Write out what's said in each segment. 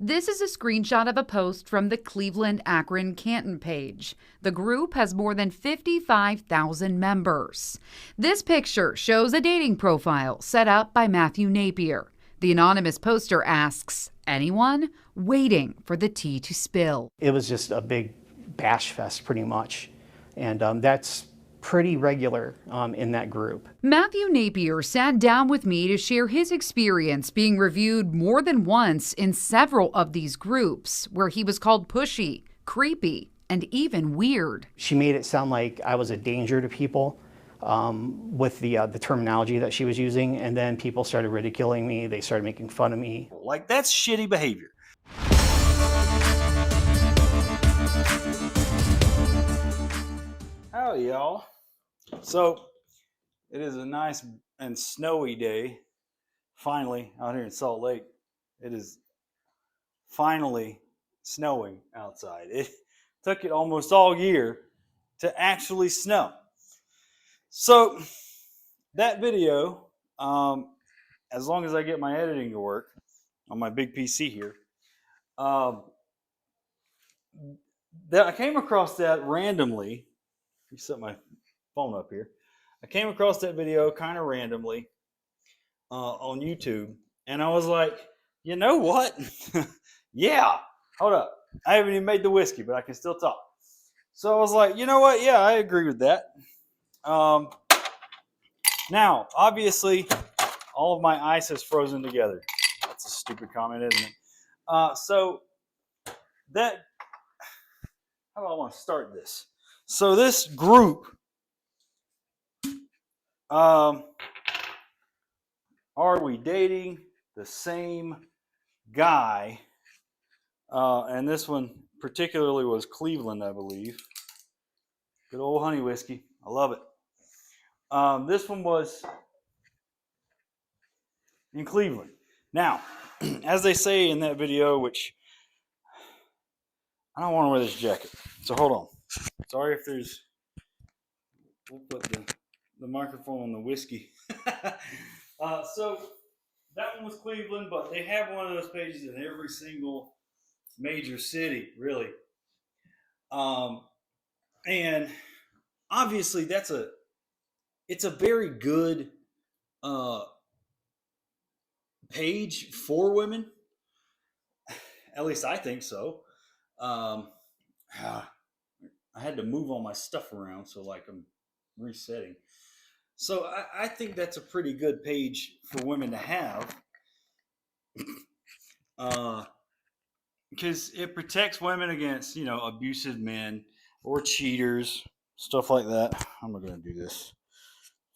This is a screenshot of a post from the Cleveland Akron Canton page. The group has more than 55,000 members. This picture shows a dating profile set up by Matthew Napier. The anonymous poster asks, anyone? Waiting for the tea to spill. It was just a big bash fest pretty much. And that's pretty regular in that group. Matthew Napier sat down with me to share his experience being reviewed more than once in several of these groups, where he was called pushy, creepy, and even weird. She made it sound like I was a danger to people with the terminology that she was using, and then people started ridiculing me. They started making fun of me. Like, that's shitty behavior. Howdy, y'all. So, it is a nice and snowy day, finally, out here in Salt Lake. It is finally snowing outside. It took it almost all year to actually snow. So, that video, as long as I get my editing to work on my big PC here, that I came across that randomly. You set my phone up here. I came across that video kind of randomly on YouTube, and I was like, you know what? Yeah, hold up. I haven't even made the whiskey, but I can still talk. So I was like, you know what? Yeah, I agree with that. Now, obviously, all of my ice has frozen together. That's a stupid comment, isn't it? So that, how do I want to start this? So this group, are we dating the same guy? And this one particularly was Cleveland, I believe. Good old honey whiskey. I love it. This one was in Cleveland. Now, as they say in that video, which I don't want to wear this jacket, so hold on. Sorry if there's, we'll put the microphone on the whiskey. So that one was Cleveland, but they have one of those pages in every single major city, really. And obviously it's a very good page for women. At least I think so. I had to move all my stuff around, so like I'm resetting. So I think that's a pretty good page for women to have, because it protects women against, abusive men or cheaters, stuff like that. I'm not going to do this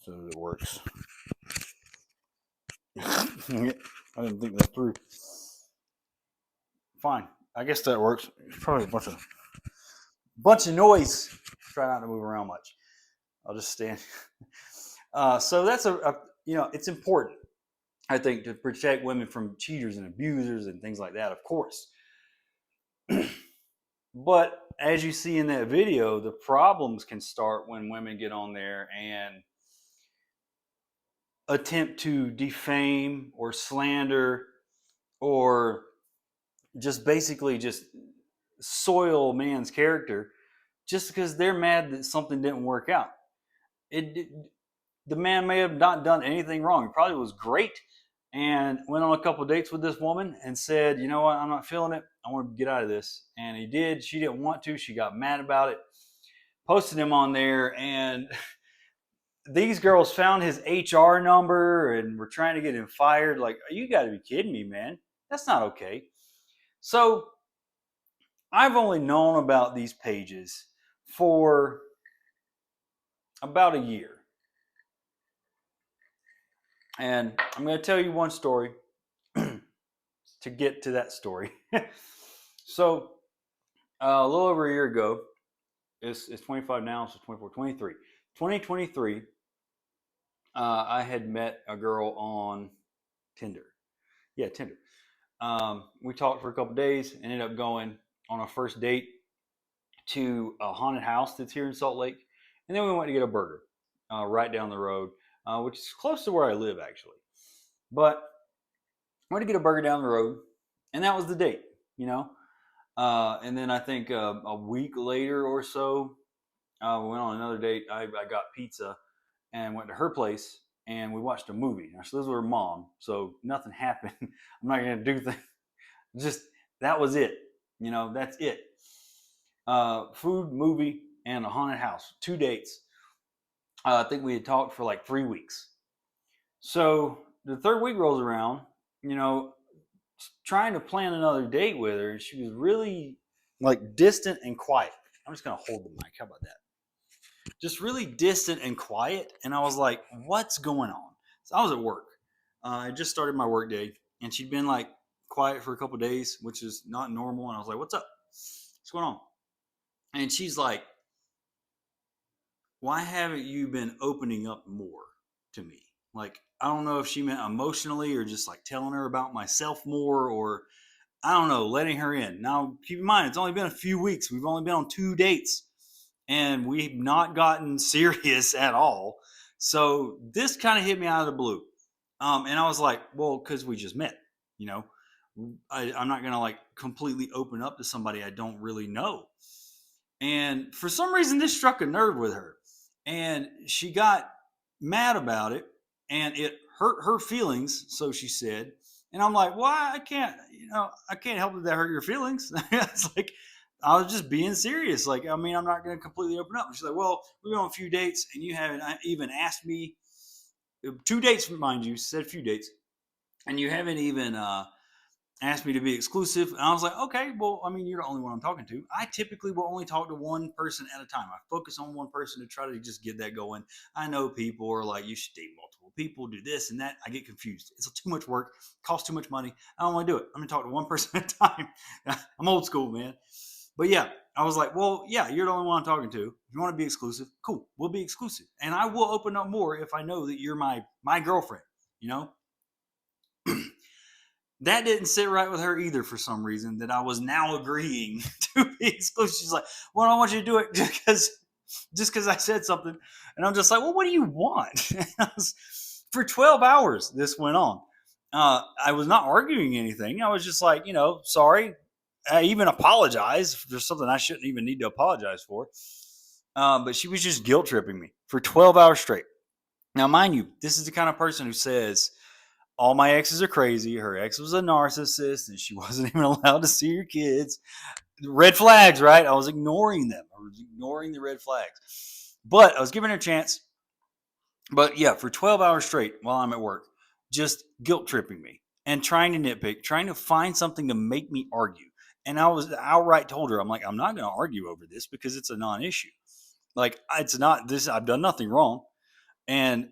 so that it works. I didn't think that through. Fine, I guess that works. It's probably a bunch of noise. Try not to move around much. I'll just stand. So that's it's important, I think, to protect women from cheaters and abusers and things like that, of course. But as you see in that video, the problems can start when women get on there and attempt to defame or slander or just basically just soil man's character just because they're mad that something didn't work out. The man may have not done anything wrong. He probably was great and went on a couple of dates with this woman and said, you know what, I'm not feeling it. I want to get out of this. And he did. She didn't want to. She got mad about it, posted him on there, and these girls found his HR number and were trying to get him fired. Like, you got to be kidding me, man. That's not okay. So I've only known about these pages for about a year. And I'm going to tell you one story to get to that story. So a little over a year ago, it's 25 now, so 24, 23. 2023, I had met a girl on Tinder. Yeah, Tinder. We talked for a couple days, ended up going on a first date to a haunted house that's here in Salt Lake. And then we went to get a burger right down the road, which is close to where I live, actually. But I went to get a burger down the road, and that was the date. you know. And then I think a week later or so, we went on another date. I got pizza and went to her place, and we watched a movie. Now, so this was her mom, so nothing happened. I'm not gonna do things. Just that was it. You know, that's it. Food, movie, and a haunted house. 2 dates. I think we had talked for like 3 weeks. So the third week rolls around, you know, trying to plan another date with her, and she was really like distant and quiet. I'm just gonna hold the mic. How about that? Just really distant and quiet. And I was like, what's going on? So I was at work. I just started my work day, and she'd been like quiet for a couple of days, which is not normal. And I was like, what's up? What's going on? And she's like, why haven't you been opening up more to me? Like, I don't know if she meant emotionally or just like telling her about myself more, or I don't know, letting her in. Now, keep in mind, it's only been a few weeks. We've only been on 2 dates, and we've not gotten serious at all. So this kind of hit me out of the blue. And I was like, well, because we just met, you know, I'm not going to like completely open up to somebody I don't really know. And for some reason, this struck a nerve with her, and she got mad about it, and it hurt her feelings. So she said, and I'm like, why? I can't help it that hurt your feelings. It's like, I was just being serious. Like, I mean, I'm not going to completely open up. And she's like, well, we went on a few dates, and you haven't even asked me. 2 dates, mind you, said a few dates, and you haven't even asked me to be exclusive. And I was like, okay, well, I mean, you're the only one I'm talking to. I typically will only talk to one person at a time. I focus on one person to try to just get that going. I know people are like, you should date multiple people, do this and that. I get confused. It's too much work, costs too much money. I don't want to do it. I'm going to talk to one person at a time. I'm old school, man. But yeah, I was like, well, yeah, you're the only one I'm talking to. If you want to be exclusive, cool, we'll be exclusive. And I will open up more if I know that you're my girlfriend, you know? That didn't sit right with her either for some reason, that I was now agreeing to be exclusive. She's like, well, I want you to do it just because I said something. And I'm just like, well, what do you want? For 12 hours, this went on. I was not arguing anything. I was just like, sorry. I even apologized for something I shouldn't even need to apologize for. But she was just guilt tripping me for 12 hours straight. Now, mind you, this is the kind of person who says, all my exes are crazy. Her ex was a narcissist, and she wasn't even allowed to see her kids. Red flags, right? I was ignoring them. I was ignoring the red flags. But I was giving her a chance. But yeah, for 12 hours straight while I'm at work, just guilt tripping me and trying to nitpick, trying to find something to make me argue. And I was outright told her, I'm like, I'm not going to argue over this because it's a non-issue. Like, it's not this. I've done nothing wrong. And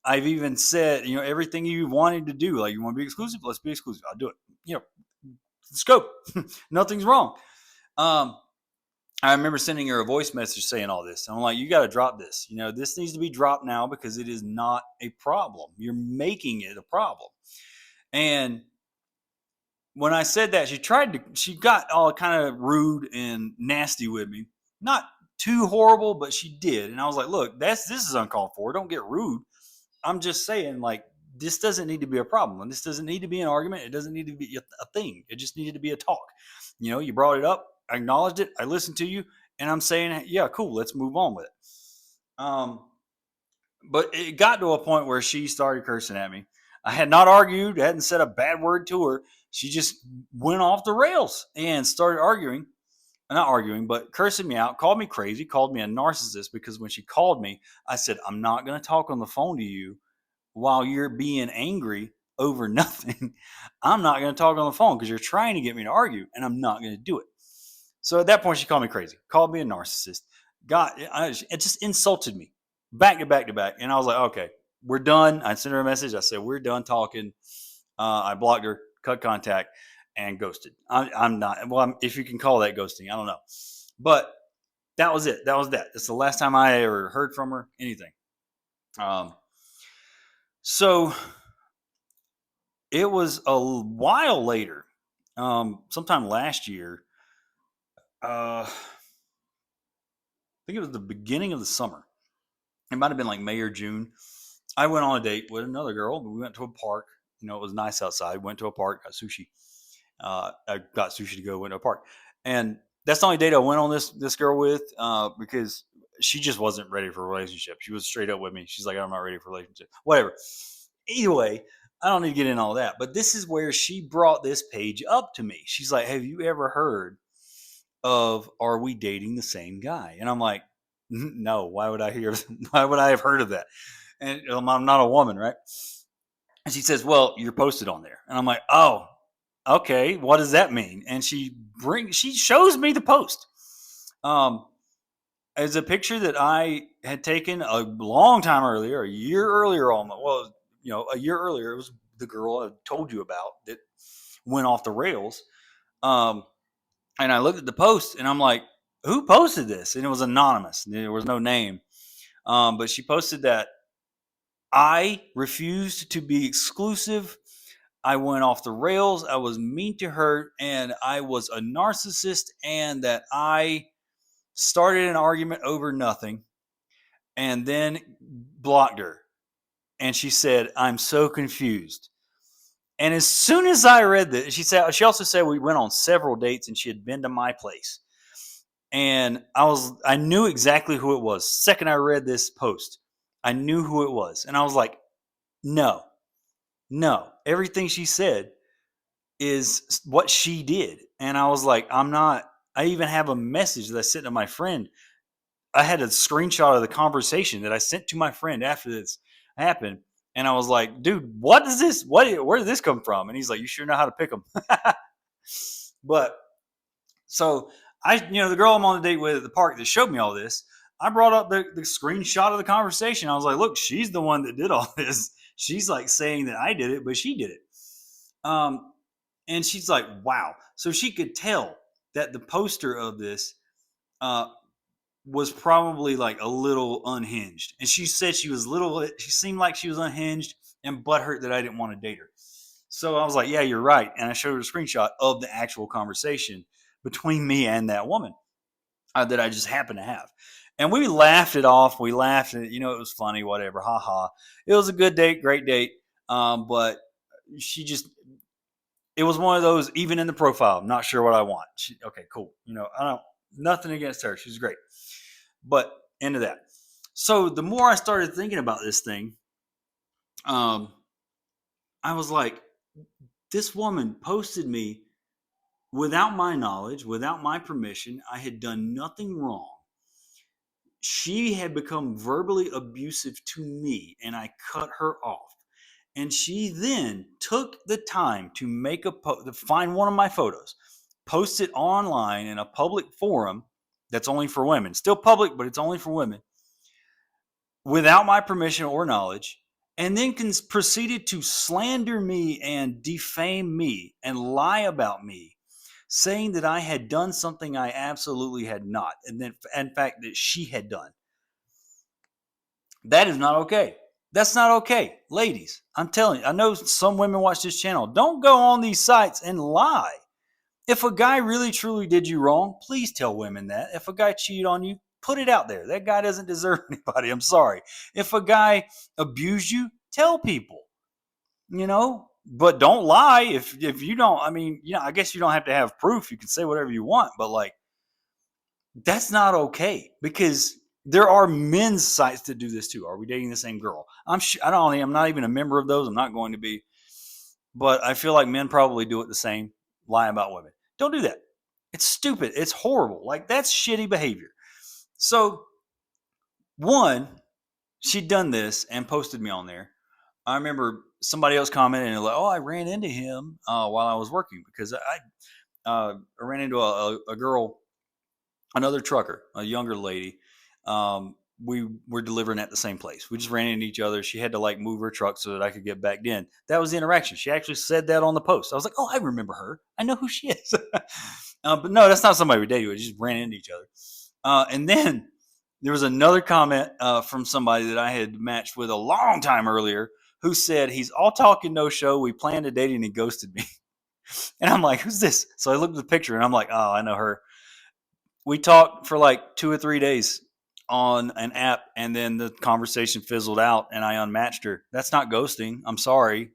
I've even said, everything you wanted to do, like, you want to be exclusive? Let's be exclusive. I'll do it. Let's go. Nothing's wrong. I remember sending her a voice message saying all this. I'm like, you got to drop this. This needs to be dropped now because it is not a problem. You're making it a problem. And when I said that, she got all kind of rude and nasty with me. Not too horrible, but she did. And I was like, look, this is uncalled for. Don't get rude. I'm just saying, like, this doesn't need to be a problem. And this doesn't need to be an argument. It doesn't need to be a thing. It just needed to be a talk. You brought it up. I acknowledged it. I listened to you. And I'm saying, yeah, cool. Let's move on with it. But it got to a point where she started cursing at me. I had not argued. I hadn't said a bad word to her. She just went off the rails and started arguing. Not arguing, but cursing me out, called me crazy, called me a narcissist, because when she called me, I said, I'm not going to talk on the phone to you while you're being angry over nothing. I'm not going to talk on the phone because you're trying to get me to argue, and I'm not going to do it. So at that point, she called me crazy, called me a narcissist. It just insulted me back to back to back. And I was like, okay, we're done. I sent her a message. I said, we're done talking. I blocked her, cut contact, and ghosted. I'm not. Well, if you can call that ghosting, I don't know. But that was it. That was that. That's the last time I ever heard from her, anything. So it was a while later, sometime last year. I think it was the beginning of the summer. It might have been like May or June. I went on a date with another girl. We went to a park. It was nice outside. Went to a park, got sushi. I got sushi to go, went to a park. And that's the only date I went on this girl with, because she just wasn't ready for a relationship. She was straight up with me. She's like, I'm not ready for a relationship. Whatever. Either way, I don't need to get into all that. But this is where she brought this page up to me. She's like, have you ever heard of Are We Dating the Same Guy? And I'm like, no, why would I have heard of that? And I'm not a woman, right? And she says, well, you're posted on there. And I'm like, oh, okay, what does that mean? And she shows me the post. As a picture that I had taken a long time earlier, a year earlier almost. Well, a year earlier, it was the girl I told you about that went off the rails. And I looked at the post and I'm like, who posted this? And it was anonymous. There was no name. But she posted that I refused to be exclusive. I went off the rails. I was mean to her and I was a narcissist, and that I started an argument over nothing and then blocked her. And she said, I'm so confused. And as soon as I read this, she also said we went on several dates and she had been to my place. And I knew exactly who it was. Second I read this post, I knew who it was. And I was like, no, everything she said is what she did. And I was like, I even have a message that I sent to my friend. I had a screenshot of the conversation that I sent to my friend after this happened. And I was like, dude, what is this? Where did this come from? And he's like, you sure know how to pick them. But so the girl I'm on a date with at the park that showed me all this, I brought up the screenshot of the conversation. I was like, look, she's the one that did all this. She's like saying that I did it, but she did it. And she's like, wow. So she could tell that the poster of this was probably like a little unhinged. And she said she seemed like she was unhinged and butthurt that I didn't want to date her. So I was like, yeah, you're right. And I showed her a screenshot of the actual conversation between me and that woman that I just happened to have. And we laughed it off. We laughed at it. It was funny, whatever. Ha ha. It was a good date, great date. But it was one of those, even in the profile, I'm not sure what I want. Okay, cool. Nothing against her. She's great. But into that. So the more I started thinking about this thing, I was like, this woman posted me without my knowledge, without my permission. I had done nothing wrong. She had become verbally abusive to me, and I cut her off. And she then took the time to make to find one of my photos, post it online in a public forum that's only for women. Still public, but it's only for women, without my permission or knowledge, and then proceeded to slander me and defame me and lie about me, saying that I had done something I absolutely had not, and then, in fact, that she had done. That is not okay. That's not okay. Ladies, I'm telling you, I know some women watch this channel. Don't go on these sites and lie. If a guy really truly did you wrong, please tell women that. If a guy cheated on you, put it out there. That guy doesn't deserve anybody. I'm sorry. If a guy abused you, tell people. But don't lie. If you don't, I guess you don't have to have proof. You can say whatever you want, but that's not okay, because there are men's sites that do this too. Are We Dating the Same Girl? I'm not even a member of those. I'm not going to be, but I feel like men probably do it the same. Lie about women. Don't do that. It's stupid. It's horrible. That's shitty behavior. So, one, she'd done this and posted me on there. I remember somebody else commenting and I ran into him while I was working, because I ran into a girl, another trucker, a younger lady. We were delivering at the same place. We just ran into each other. She had to move her truck so that I could get back in. That was the interaction. She actually said that on the post. I was like, oh, I remember her. I know who she is. But no, that's not somebody we dated. We just ran into each other. And then there was another comment from somebody that I had matched with a long time earlier, who said, he's all talk and no show. We planned a date and he ghosted me. And I'm like, who's this? So I looked at the picture and I'm like, oh, I know her. We talked for 2 or 3 days on an app, and then the conversation fizzled out and I unmatched her. That's not ghosting. I'm sorry.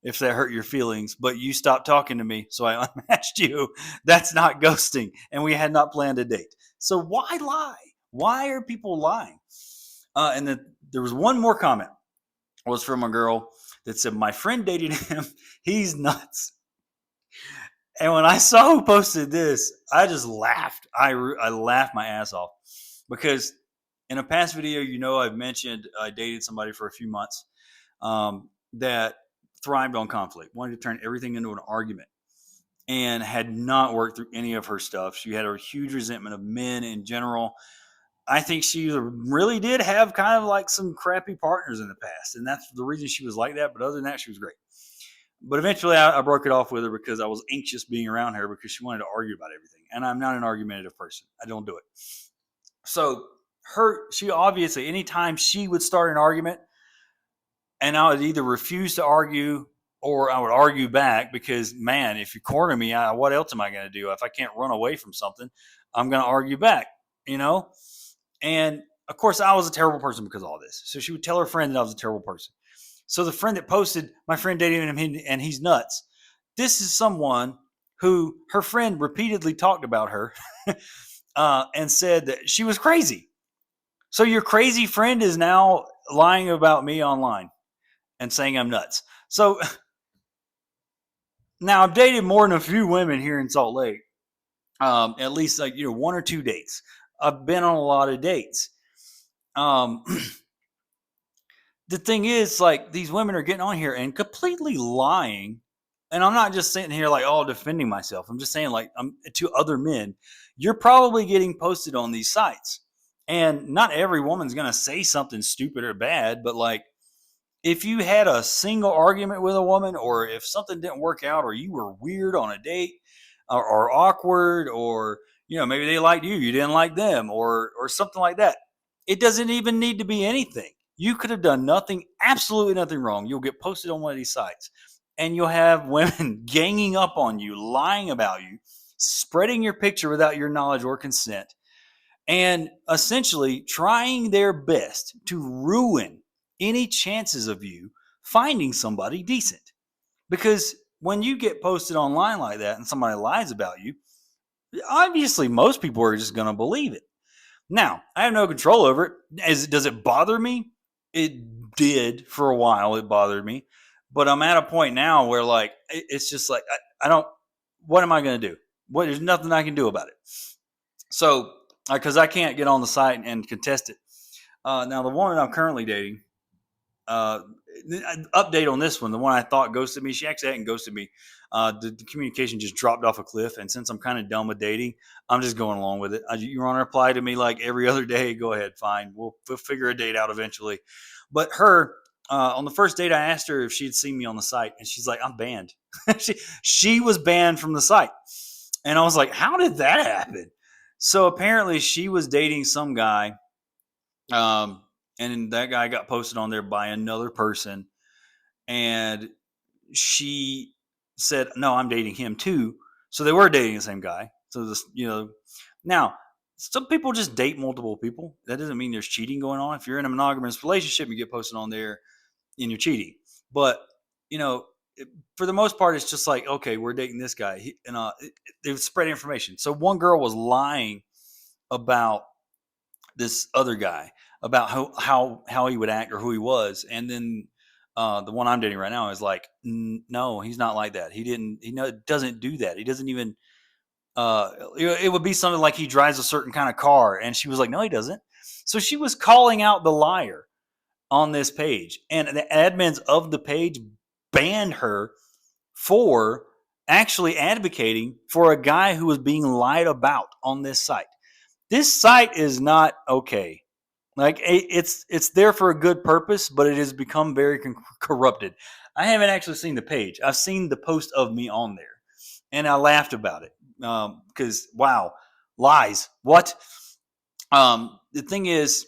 if that hurt your feelings, but you stopped talking to me, so I unmatched you. That's not ghosting, and we had not planned a date. So why lie? Why are people lying? And then there was one more comment. It was from a girl that said, my friend dated him. He's nuts. And when I saw who posted this, I just laughed. I laughed my ass off because in a past video, I've mentioned I dated somebody for a few months that thrived on conflict, wanted to turn everything into an argument, and had not worked through any of her stuff. She had a huge resentment of men in general. I think she really did have kind of like some crappy partners in the past, and that's the reason she was like that. But other than that, she was great. But eventually I broke it off with her because I was anxious being around her because she wanted to argue about everything. And I'm not an argumentative person. I don't do it. So she obviously, anytime she would start an argument, and I would either refuse to argue or I would argue back because, man, if you corner me, what else am I going to do? If I can't run away from something, I'm going to argue back, And, of course, I was a terrible person because of all this. So she would tell her friend that I was a terrible person. So the friend that posted, my friend dating him and he's nuts. This is someone who her friend repeatedly talked about her and said that she was crazy. So your crazy friend is now lying about me online and saying I'm nuts. So now I've dated more than a few women here in Salt Lake, at least one or two dates. I've been on a lot of dates. The thing is, these women are getting on here and completely lying. And I'm not just sitting here defending myself. I'm just saying to other men, you're probably getting posted on these sites. And not every woman's going to say something stupid or bad, but if you had a single argument with a woman, or if something didn't work out, or you were weird on a date or awkward, or, maybe they liked you didn't like them, or something like that. It doesn't even need to be anything. You could have done nothing, absolutely nothing wrong. You'll get posted on one of these sites and you'll have women ganging up on you, lying about you, spreading your picture without your knowledge or consent, and essentially trying their best to ruin any chances of you finding somebody decent. Because when you get posted online like that and somebody lies about you, obviously most people are just going to believe it. Now, I have no control over it. Does it bother me? It did for a while. It bothered me. But I'm at a point now where it's just I don't, what am I going to do? There's nothing I can do about it. So, because I can't get on the site and contest it. Now, the woman I'm currently dating, update on this one, the one I thought ghosted me, she actually hadn't ghosted me. The communication just dropped off a cliff, and since I'm kind of done with dating, I'm just going along with it. You want to reply to me every other day? Go ahead, fine. We'll figure a date out eventually. But her, on the first date, I asked her if she had seen me on the site, and she's like, I'm banned. she was banned from the site. And I was like, how did that happen? So apparently she was dating some guy, and that guy got posted on there by another person, and she said, no, I'm dating him too. So they were dating the same guy. So this, now some people just date multiple people. That doesn't mean there's cheating going on. If you're in a monogamous relationship, you get posted on there and you're cheating. But, for the most part, it's just okay, we're dating this guy. They would spread information. So one girl was lying about this other guy, about how he would act or who he was. And then the one I'm dating right now is no, he's not like that. He doesn't do that. He doesn't even, it would be something like he drives a certain kind of car. And she was like, no, he doesn't. So she was calling out the liar on this page. And the admins of the page banned her for actually advocating for a guy who was being lied about on this site. This site is not okay. It's there for a good purpose, but it has become very corrupted. I haven't actually seen the page. I've seen the post of me on there, and I laughed about it because wow, lies. What? The thing is,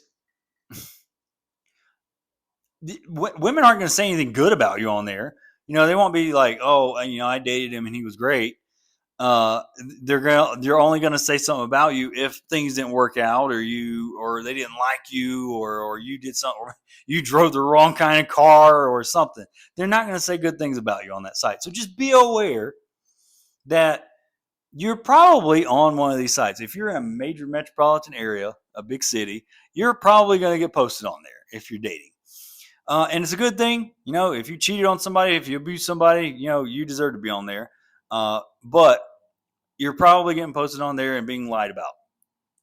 women aren't going to say anything good about you on there. They won't be like, oh, I dated him and he was great. they're only gonna say something about you if things didn't work out, or they didn't like you, or you did something, or you drove the wrong kind of car or something. They're not gonna say good things about you on that site. So just be aware that you're probably on one of these sites. If you're in a major metropolitan area, a big city, you're probably going to get posted on there if you're dating. And it's a good thing, if you cheated on somebody, if you abuse somebody, you deserve to be on there. But you're probably getting posted on there and being lied about.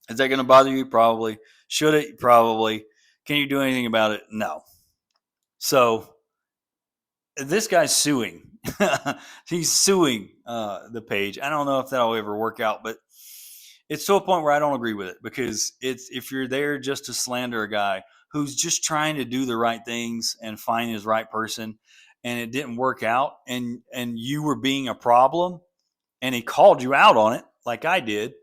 Is that going to bother you? Probably. Should it? Probably. Can you do anything about it? No. So this guy's suing. He's suing the page. I don't know if that'll ever work out, but it's to a point where I don't agree with it, because if you're there just to slander a guy who's just trying to do the right things and find his right person, and it didn't work out, and you were being a problem, and he called you out on it like I did,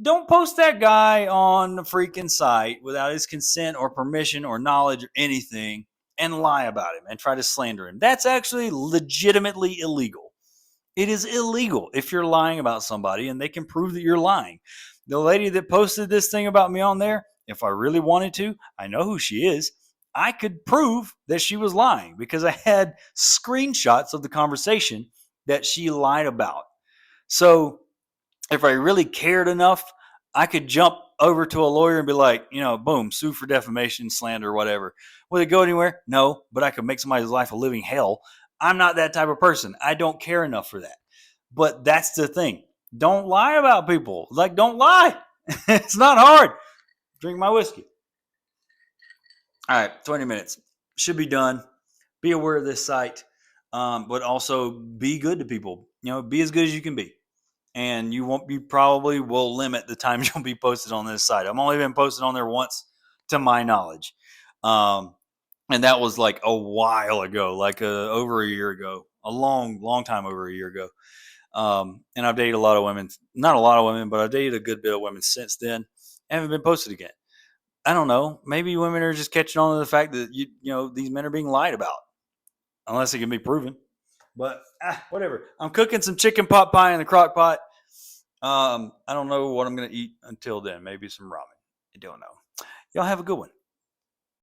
don't post that guy on the freaking site without his consent or permission or knowledge or anything, and lie about him and try to slander him. That's actually legitimately illegal. It is illegal if you're lying about somebody and they can prove that you're lying. The lady that posted this thing about me on there, if I really wanted to, I know who she is. I could prove that she was lying because I had screenshots of the conversation that she lied about. So if I really cared enough, I could jump over to a lawyer and be like, boom, sue for defamation, slander, whatever. Would it go anywhere? No, but I could make somebody's life a living hell. I'm not that type of person. I don't care enough for that. But that's the thing. Don't lie about people. Don't lie. It's not hard. Drink my whiskey. All right, 20 minutes. Should be done. Be aware of this site, but also be good to people. Be as good as you can be. And you probably will limit the times you'll be posted on this site. I've only been posted on there once, to my knowledge. And that was like a while ago, over a year ago, a long time over a year ago. And I've dated a lot of women, not a lot of women, but I've dated a good bit of women since then. I haven't been posted again. I don't know. Maybe women are just catching on to the fact that, these men are being lied about, unless it can be proven. But whatever. I'm cooking some chicken pot pie in the crock pot. I don't know what I'm going to eat until then. Maybe some ramen. I don't know. Y'all have a good one.